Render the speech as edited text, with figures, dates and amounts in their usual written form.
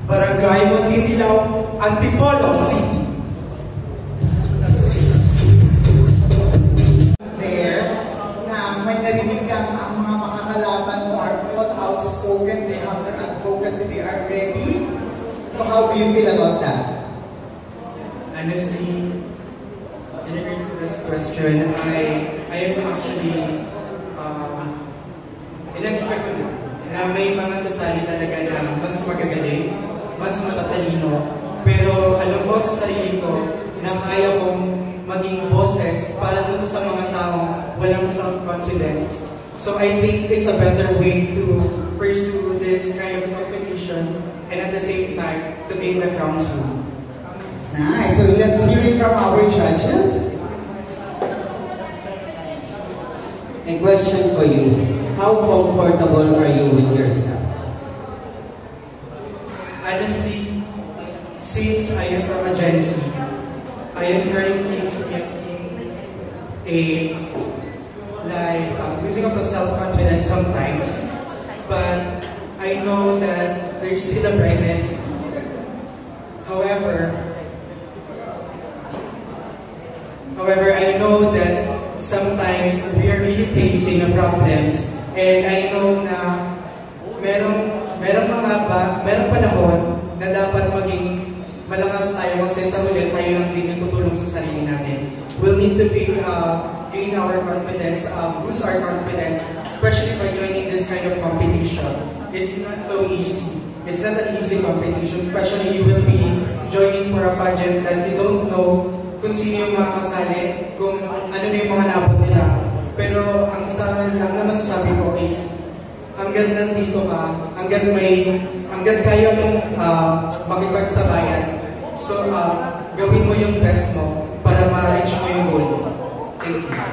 Barangay Montitilaw, Antipolo City. There, na may narinig kang ang mga makakalaban mo are not outspoken, they have their advocacy, they are ready. So how do you feel about that? Honestly, in regards to this question, I am actually in-expect na may mga sasali talaga na mas magagaling, mas matatalino, pero alam ko sa sarili ko na kaya kong maging boses para dun sa mga taong walang self-confidence. So I think it's a better way to pursue this kind of competition and at the same time to gain the council. Nice. So let's hear it from our judges. A question for you. How comfortable are you with yourself? Honestly, since I am from a Gen Z, I am currently experiencing losing of self-confidence sometimes, but I know that there's still a brightness. However, I know that sometimes we are really facing a problems, and I know na merong panahon na dapat maging malakas tayo kasi sa huli tayo lang din yung tutulong sa sarili natin. We'll need to gain our confidence, boost our confidence, especially by joining this kind of competition. It's not so easy. It's not an easy competition, especially you will be joining for a pageant that you don't know kung sino yung mga kasali, kung ano na yung mga nabot nila. Pero ang isa lang na masasabi ko is, hanggang nandito ka, hanggang kaya mong makipagsabayan. So, gawin mo yung best mo para ma-reach mo yung goal. Thank you.